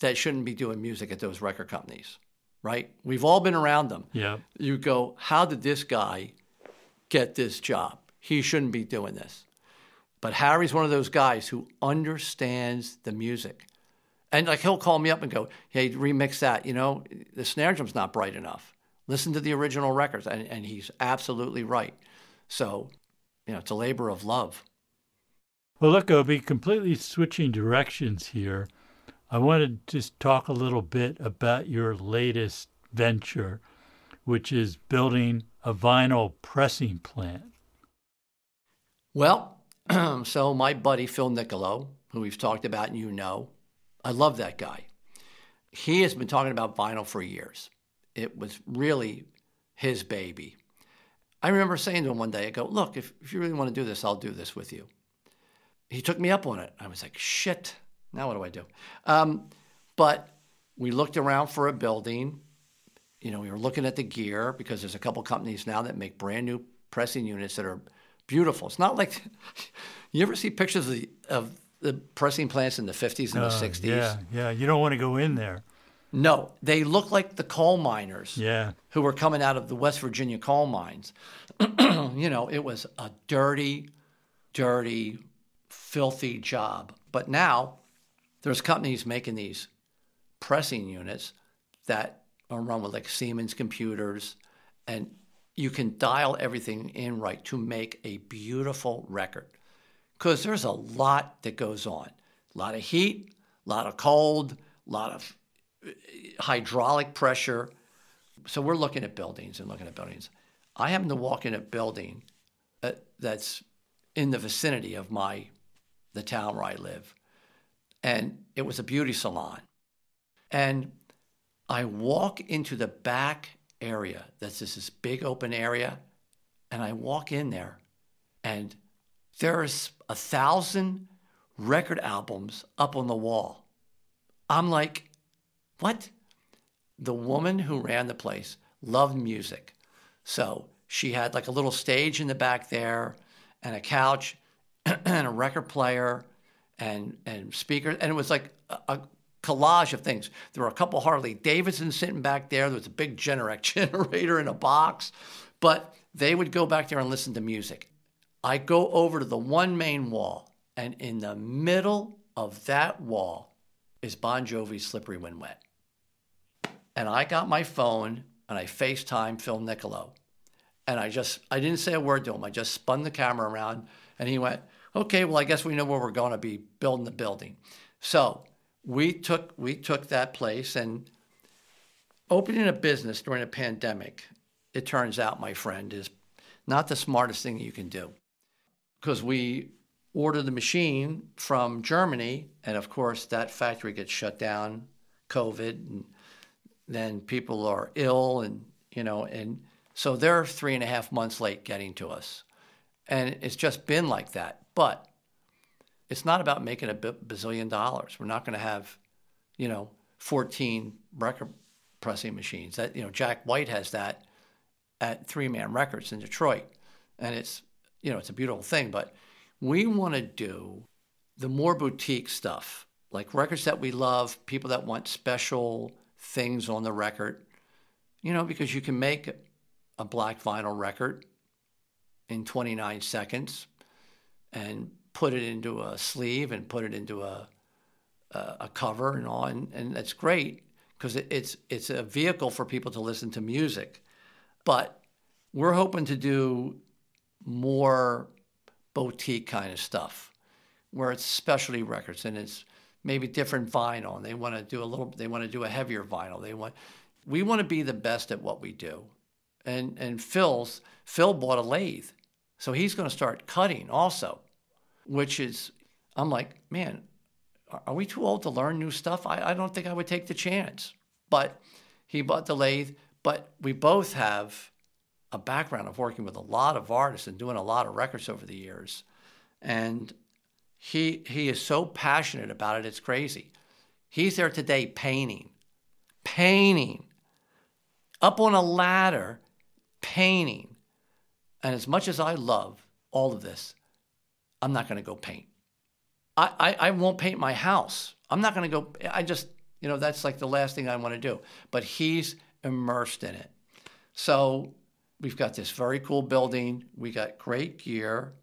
that shouldn't be doing music at those record companies, right? We've all been around them. Yeah. You go, how did this guy get this job? He shouldn't be doing this. But Harry's one of those guys who understands the music. And he'll call me up and go, hey, remix that. The snare drum's not bright enough. Listen to the original records. And he's absolutely right. So, it's a labor of love. Well, look, Obie, completely switching directions here. I wanted to just talk a little bit about your latest venture, which is building a vinyl pressing plant. Well, so my buddy Phil Nicolo, who we've talked about and I love that guy. He has been talking about vinyl for years. It was really his baby. I remember saying to him one day, I go, look, if you really want to do this, I'll do this with you. He took me up on it. I was like, shit, now what do I do? But we looked around for a building. We were looking at the gear because there's a couple companies now that make brand new pressing units that are beautiful. It's not like, you ever see pictures of the pressing plants in the 50s and the 60s? Yeah. You don't want to go in there. No, they look like the coal miners who were coming out of the West Virginia coal mines. It was a dirty, filthy job. But now there's companies making these pressing units that are run with like Siemens computers, and you can dial everything in right to make a beautiful record. Because there's a lot that goes on. A lot of heat, a lot of cold, a lot of hydraulic pressure. so we're looking at buildings and looking at buildings. I happen to walk in a building that's in the vicinity of the town where I live. And it was a beauty salon. And I walk into the back area. That's this big open area. And I walk in there, and there's 1,000 record albums up on the wall. I'm like, what? The woman who ran the place loved music. So she had like a little stage in the back there and a couch and a record player and speakers. And it was like a collage of things. There were a couple Harley Davidsons sitting back there. There was a big Generac generator in a box. But they would go back there and listen to music. I go over to the one main wall, and in the middle of that wall is Bon Jovi's Slippery When Wet. And I got my phone, and I FaceTime Phil Niccolo. And I didn't say a word to him. I just spun the camera around, and he went, okay, well, I guess we know where we're going to be building the building. So we took that place, and opening a business during a pandemic, it turns out, my friend, is not the smartest thing you can do. Because we ordered the machine from Germany, and of course that factory gets shut down, COVID, and then people are ill, and so they're 3.5 months late getting to us. And it's just been like that. But it's not about making a bazillion dollars. We're not going to have, 14 record pressing machines. That, Jack White has that at 3-Man Records in Detroit. And it's a beautiful thing, but we want to do the more boutique stuff, like records that we love, people that want special things on the record, because you can make a black vinyl record in 29 seconds and put it into a sleeve and put it into a cover and all, and that's great because it's a vehicle for people to listen to music. But we're hoping to do more boutique kind of stuff where it's specialty records and it's maybe different vinyl, and they want to do a heavier vinyl. We want to be the best at what we do. And Phil bought a lathe, so he's going to start cutting also, which is, I'm like, man, are we too old to learn new stuff? I don't think I would take the chance. But he bought the lathe, but we both have a background of working with a lot of artists and doing a lot of records over the years. And he is so passionate about it, it's crazy. He's there today painting, up on a ladder, painting. And as much as I love all of this, I'm not going to go paint. I won't paint my house. I'm not going to go, that's like the last thing I want to do. But he's immersed in it. So we've got this very cool building. We got great gear.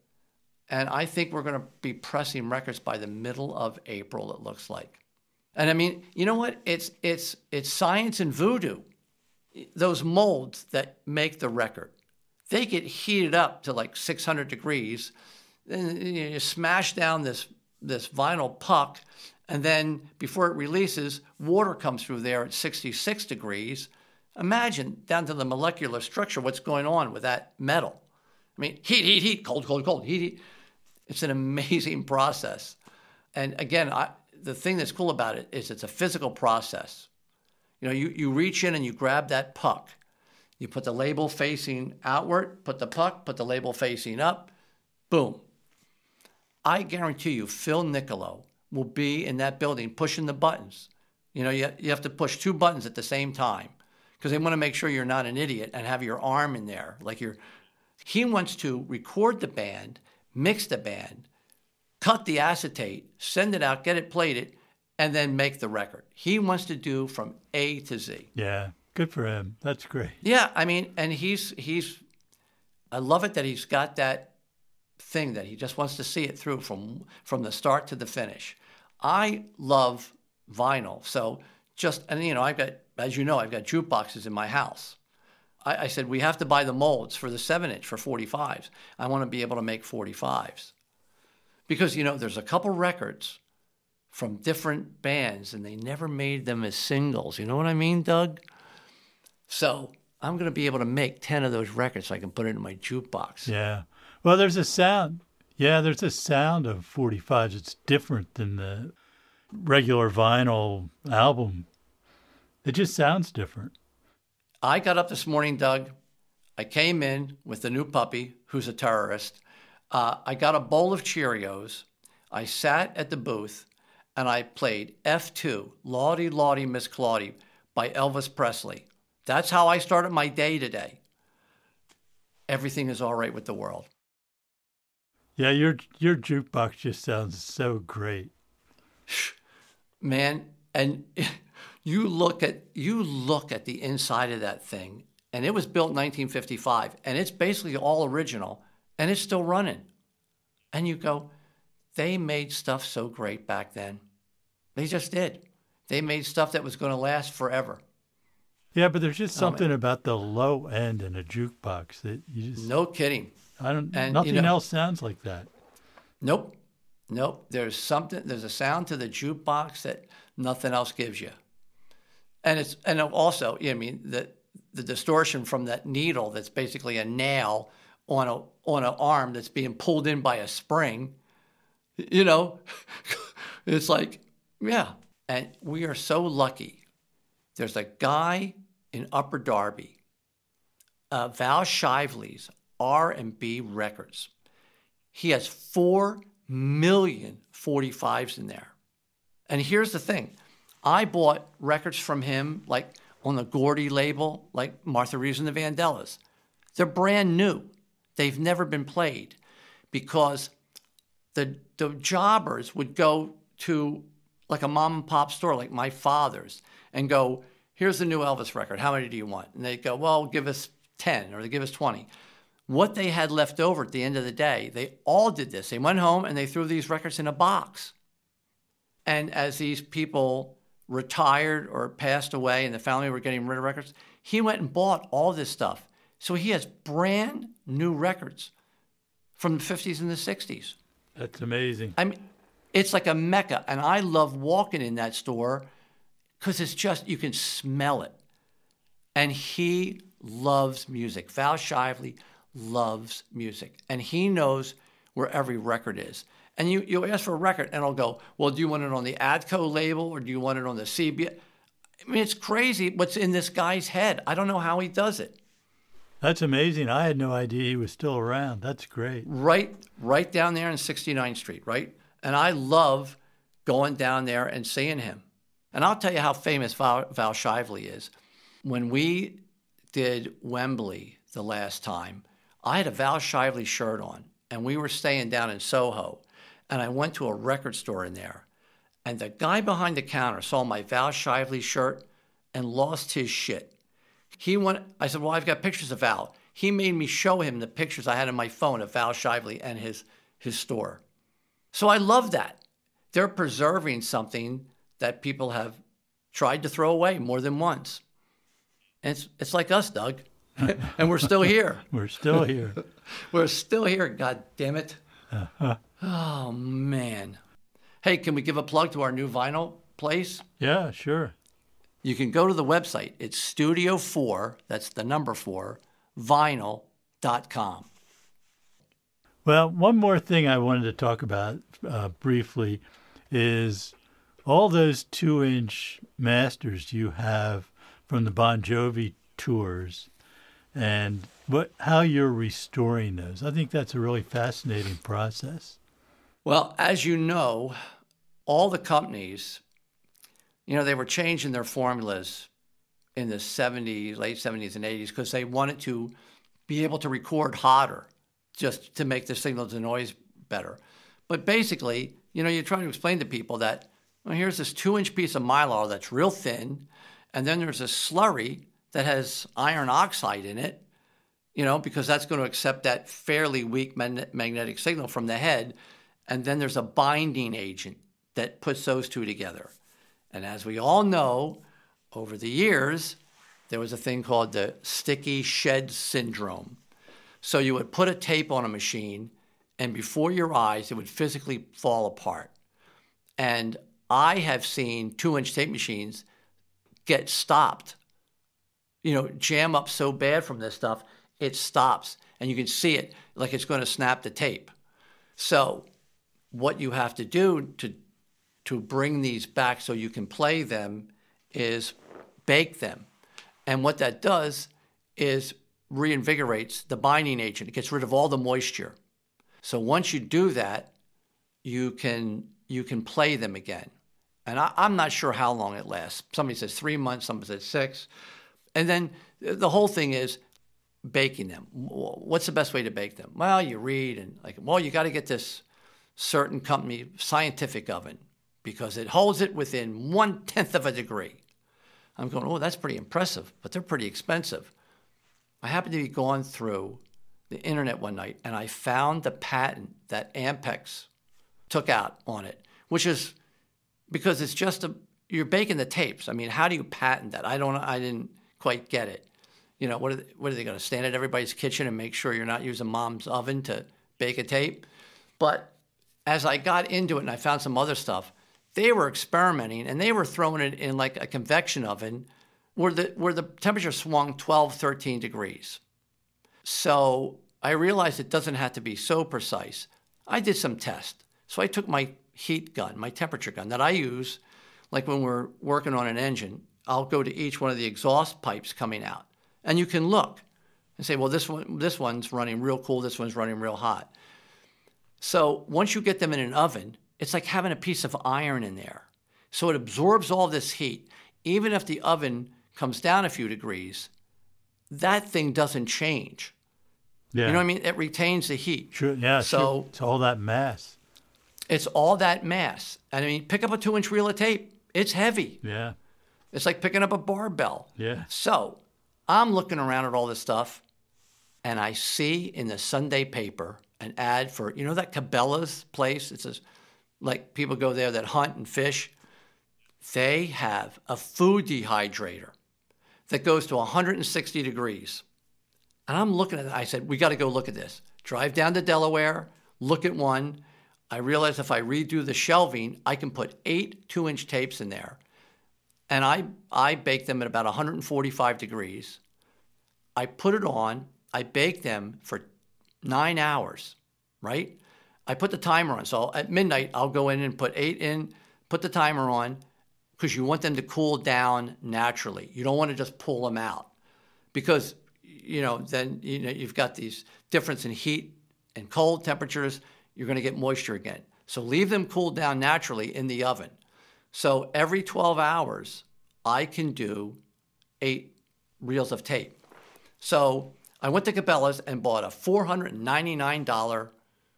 And I think we're going to be pressing records by the middle of April, it looks like. And I mean, you know what? It's science and voodoo. Those molds that make the record, they get heated up to like 600 degrees. Then you smash down this vinyl puck, and then before it releases, water comes through there at 66 degrees. Imagine down to the molecular structure what's going on with that metal. I mean, heat, cold, heat. It's an amazing process. And again, the thing that's cool about it is it's a physical process. You reach in and you grab that puck. You put the label facing outward, put the label facing up, boom. I guarantee you Phil Niccolo will be in that building pushing the buttons. You have to push 2 buttons at the same time because they want to make sure you're not an idiot and have your arm in there. He wants to record the band, mix the band, cut the acetate, send it out, get it plated, and then make the record. He wants to do from A to Z. Yeah, good for him. That's great. Yeah, I mean, and I love it that he's got that thing that he just wants to see it through from the start to the finish. I love vinyl, so I've got, as you know, I've got jukeboxes in my house. I said we have to buy the molds for the 7-inch for 45s. I want to be able to make 45s because there's a couple records from different bands and they never made them as singles. You know what I mean, Doug? So I'm going to be able to make 10 of those records so I can put it in my jukebox. Yeah. Well, there's a sound. Yeah, there's a sound of 45s. It's different than the regular vinyl album. It just sounds different. I got up this morning, Doug. I came in with the new puppy, who's a terrorist. I got a bowl of Cheerios. I sat at the booth, and I played F2, Lawdy Lawdy Miss Claudie by Elvis Presley. That's how I started my day today. Everything is all right with the world. Yeah, your jukebox just sounds so great. Man, and you look at the inside of that thing, and it was built in 1955, and it's basically all original, and it's still running. And you go, they made stuff so great back then. They just did. They made stuff that was going to last forever. Yeah, but there's just something about the low end in a jukebox that you just... No kidding. Nothing else sounds like that. Nope. There's a sound to the jukebox that nothing else gives you. And also, I mean, the distortion from that needle that's basically a nail on an arm that's being pulled in by a spring, it's like, yeah. And we are so lucky. There's a guy in Upper Darby, Val Shively's R&B Records. He has 4 million 45s in there. And here's the thing. I bought records from him, like on the Gordy label, like Martha Reeves and the Vandellas. They're brand new. They've never been played because the jobbers would go to like a mom and pop store like my father's and go, here's the new Elvis record. How many do you want? And they'd go, well, give us 10 or they give us 20. What they had left over at the end of the day, they all did this. They went home and they threw these records in a box. And as these people retired or passed away and the family were getting rid of records, he went and bought all this stuff. So he has brand new records from the 50s and the 60s. That's amazing. I mean, it's like a mecca. And I love walking in that store because it's just, you can smell it. And he loves music. Val Shively loves music. And he knows where every record is. And you ask for a record, and I'll go, well, do you want it on the Adco label, or do you want it on the CB? I mean, it's crazy what's in this guy's head. I don't know how he does it. That's amazing. I had no idea he was still around. That's great. Right down there on 69th Street, right? And I love going down there and seeing him. And I'll tell you how famous Val Shively is. When we did Wembley the last time, I had a Val Shively shirt on, and we were staying down in Soho. And I went to a record store in there. And the guy behind the counter saw my Val Shively shirt and lost his shit. I said, well, I've got pictures of Val. He made me show him the pictures I had on my phone of Val Shively and his store. So I love that. They're preserving something that people have tried to throw away more than once. And it's like us, Doug. And we're still here. We're still here. We're still here, God damn it. Uh-huh. Oh, man. Hey, can we give a plug to our new vinyl place? Yeah, sure. You can go to the website. It's Studio 4, that's the number 4, vinyl.com. Well, one more thing I wanted to talk about briefly is all those 2-inch masters you have from the Bon Jovi tours and how you're restoring those. I think that's a really fascinating process. Well, as you know, all the companies, they were changing their formulas in the 70s, late 70s and 80s because they wanted to be able to record hotter just to make the signal to noise better. But basically, you're trying to explain to people that, well, here's this 2-inch piece of Mylar that's real thin, and then there's a slurry that has iron oxide in it, because that's going to accept that fairly weak magnetic signal from the head. And then there's a binding agent that puts those two together. And as we all know, over the years, there was a thing called the sticky shed syndrome. So you would put a tape on a machine, and before your eyes, it would physically fall apart. And I have seen 2-inch tape machines get stopped jam up so bad from this stuff, it stops. And you can see it like it's going to snap the tape. So what you have to do to bring these back so you can play them is bake them. And what that does is reinvigorates the binding agent. It gets rid of all the moisture. So once you do that, you can play them again. And I'm not sure how long it lasts. Somebody says 3 months, somebody says 6. And then the whole thing is baking them. What's the best way to bake them? Well, you read and you got to get this certain company scientific oven because it holds it within 1/10 of a degree. I'm going, oh, that's pretty impressive, but they're pretty expensive. I happened to be going through the internet one night and I found the patent that Ampex took out on it, which is because it's just you're baking the tapes. I mean, how do you patent that? I didn't quite get it. What are they going to stand at everybody's kitchen and make sure you're not using mom's oven to bake a tape? But as I got into it and I found some other stuff, they were experimenting and they were throwing it in like a convection oven where the temperature swung 12, 13 degrees. So I realized it doesn't have to be so precise. I did some tests. So I took my heat gun, my temperature gun that I use, like when we're working on an engine, I'll go to each one of the exhaust pipes coming out. And you can look and say, well, this one's running real cool, this one's running real hot. So once you get them in an oven, it's like having a piece of iron in there. So it absorbs all this heat. Even if the oven comes down a few degrees, that thing doesn't change. Yeah. You know what I mean? It retains the heat. True. Yeah. So sure. It's all that mass. It's all that mass. And I mean, pick up a 2-inch reel of tape. It's heavy. Yeah. It's like picking up a barbell. Yeah. So I'm looking around at all this stuff, and I see in the Sunday paper an ad for, that Cabela's place? It says, like, people go there that hunt and fish. They have a food dehydrator that goes to 160 degrees. And I'm looking at it. I said, we got to go look at this. Drive down to Delaware, look at one. I realized if I redo the shelving, I can put 8 2-inch tapes in there. And I bake them at about 145 degrees. I put it on. I bake them for 9 hours, right? I put the timer on. So at midnight, I'll go in and put 8 in, put the timer on, because you want them to cool down naturally. You don't want to just pull them out. Because, then you've got these difference in heat and cold temperatures. You're going to get moisture again. So leave them cool down naturally in the oven. So every 12 hours, I can do 8 reels of tape. So I went to Cabela's and bought a $499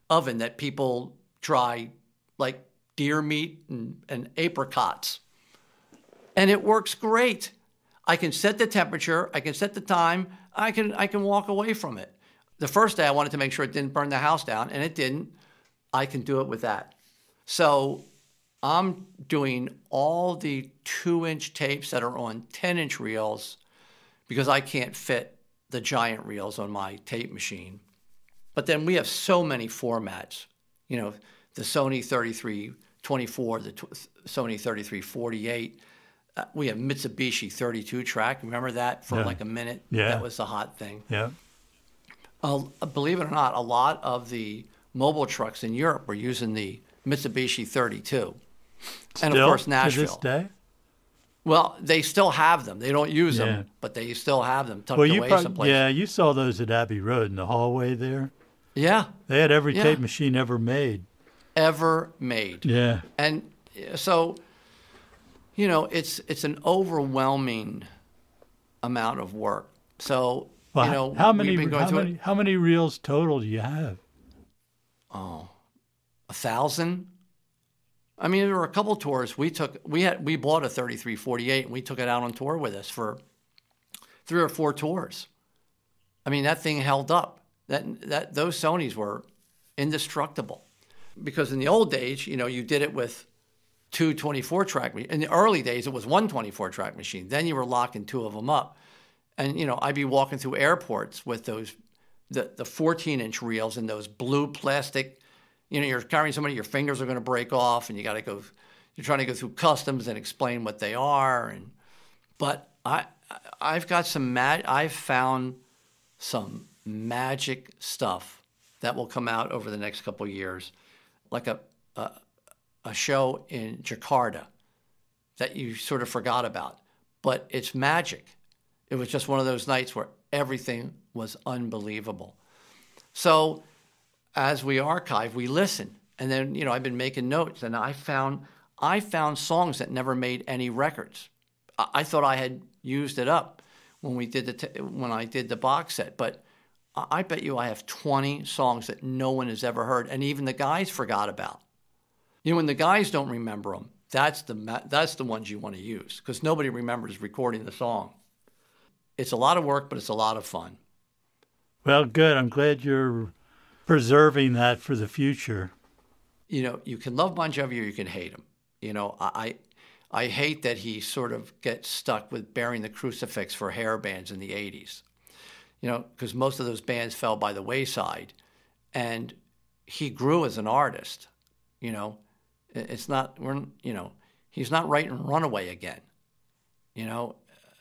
oven that people dry like deer meat and apricots. And it works great. I can set the temperature. I can set the time. I can walk away from it. The first day I wanted to make sure it didn't burn the house down, and it didn't. I can do it with that. So I'm doing all the 2-inch tapes that are on 10-inch reels because I can't fit the giant reels on my tape machine. But then we have so many formats, the Sony 3324, the Sony 3348. We have Mitsubishi 32 track. Remember that for like a minute? Yeah. That was the hot thing. Yeah. Believe it or not, a lot of the mobile trucks in Europe were using the Mitsubishi 32. And of course, Nashville. To this day? Well, they still have them. They don't use them, but they still have them tucked away someplace. Yeah, you saw those at Abbey Road in the hallway there. Yeah. They had every tape machine ever made. Ever made. Yeah. And so, it's an overwhelming amount of work. So, well, how many reels total do you have? Oh, 1,000. I mean, there were a couple tours we bought a 3348 and we took it out on tour with us for 3 or 4 tours. I mean, that thing held up. Those Sonys were indestructible because in the old days, you did it with 2 24-track. In the early days, it was 1 24-track machine. Then you were locking 2 of them up. And, I'd be walking through airports with those, the 14-inch reels and those blue plastic, you're carrying somebody, your fingers are going to break off and you're trying to go through customs and explain what they are. But I've got I've found some magic stuff that will come out over the next couple of years, like a show in Jakarta that you sort of forgot about, but it's magic. It was just one of those nights where everything was unbelievable. So as we archive, we listen, and then I've been making notes, and I found songs that never made any records. I thought I had used it up when I did the box set, but I bet you I have 20 songs that no one has ever heard, and even the guys forgot about. When the guys don't remember them, that's the ones you want to use, because nobody remembers recording the song. It's a lot of work, but it's a lot of fun. Well, good. I'm glad you're preserving that for the future. You can love Bon Jovi or you can hate him. I hate that he sort of gets stuck with bearing the crucifix for hair bands in the 80s. Because most of those bands fell by the wayside, and he grew as an artist. It's not he's not writing Runaway again.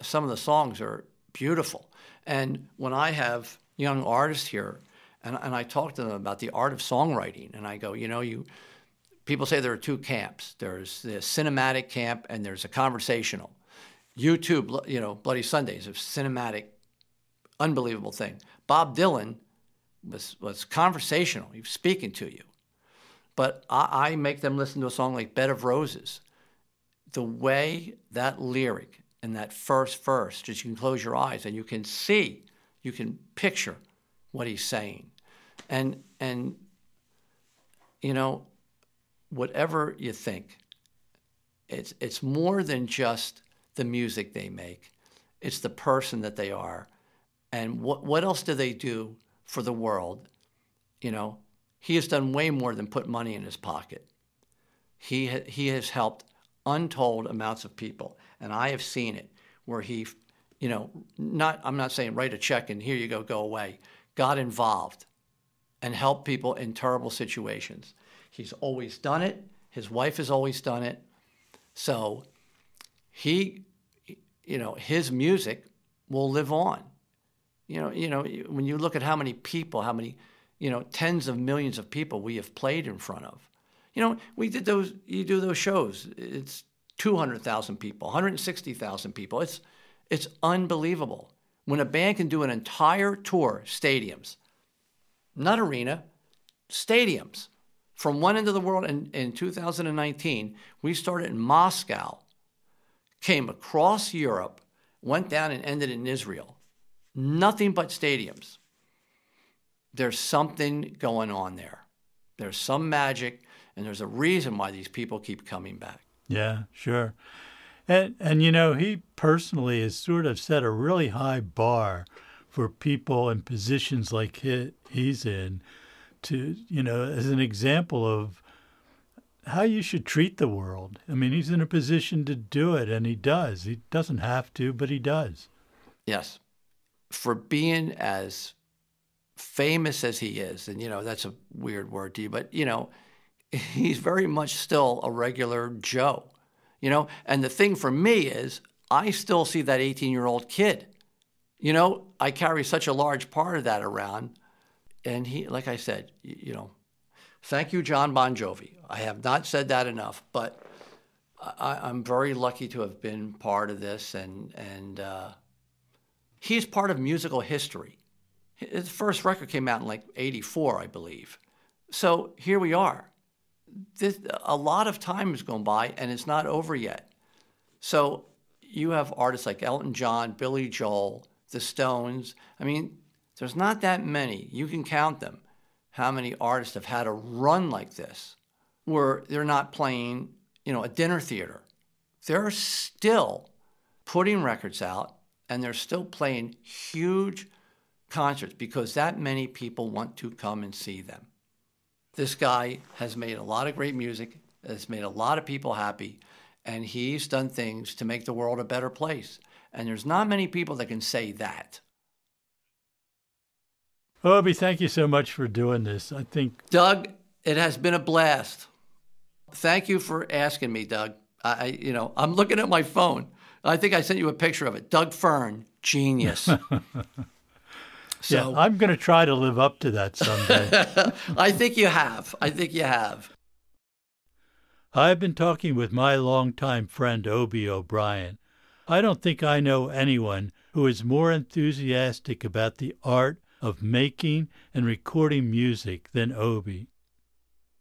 Some of the songs are beautiful, and when I have young artists here, and I talk to them about the art of songwriting, and I go, people say there are two camps. There's the cinematic camp, and there's a conversational. YouTube, Bloody Sundays, a cinematic, unbelievable thing. Bob Dylan was conversational. He was speaking to you. But I make them listen to a song like Bed of Roses. The way that lyric and that first verse, just you can close your eyes and you can picture what he's saying. And whatever you think, it's more than just the music they make. It's the person that they are. And what else do they do for the world? He has done way more than put money in his pocket. He has helped untold amounts of people, and I have seen it where he, I'm not saying write a check and here you go away. Got involved and helped people in terrible situations. He's always done it. His wife has always done it. So his music will live on. When you look at how many people, tens of millions of people we have played in front of. We did those, you do those shows, it's 200,000 people, 160,000 people. It's unbelievable. When a band can do an entire tour, stadiums, not arena, stadiums, from one end of the world in 2019, we started in Moscow, came across Europe, went down and ended in Israel. Nothing but stadiums. There's something going on there. There's some magic, and there's a reason why these people keep coming back. Yeah, sure. And he personally has sort of set a really high bar for people in positions like he's in to, as an example of how you should treat the world. I mean, he's in a position to do it, and he does. He doesn't have to, but he does. Yes. For being as famous as he is, and that's a weird word to you, but he's very much still a regular Joe, and the thing for me is I still see that 18-year-old kid. I carry such a large part of that around, and he, like I said, thank you, Jon Bon Jovi. I have not said that enough, but I'm very lucky to have been part of this, and he's part of musical history. His first record came out in like 84, I believe. So here we are. A lot of time has gone by, and it's not over yet. So you have artists like Elton John, Billy Joel, the Stones. I mean, there's not that many. You can count them. How many artists have had a run like this where they're not playing, a dinner theater. They're still putting records out, and they're still playing huge concerts because that many people want to come and see them. This guy has made a lot of great music, has made a lot of people happy, and he's done things to make the world a better place. And there's not many people that can say that. Obie, thank you so much for doing this. I think, Doug, it has been a blast. Thank you for asking me, Doug. I'm looking at my phone. I think I sent you a picture of it. Doug Fern, genius. Yeah, I'm going to try to live up to that someday. I think you have. I've been talking with my longtime friend Obie O'Brien. I don't think I know anyone who is more enthusiastic about the art of making and recording music than Obie.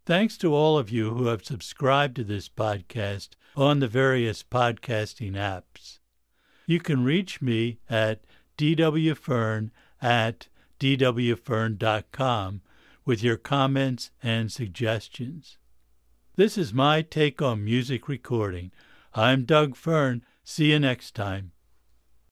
Thanks to all of you who have subscribed to this podcast on the various podcasting apps. You can reach me at dwfern@dwfern.com with your comments and suggestions. This is my take on music recording. I'm Doug Fern. See you next time.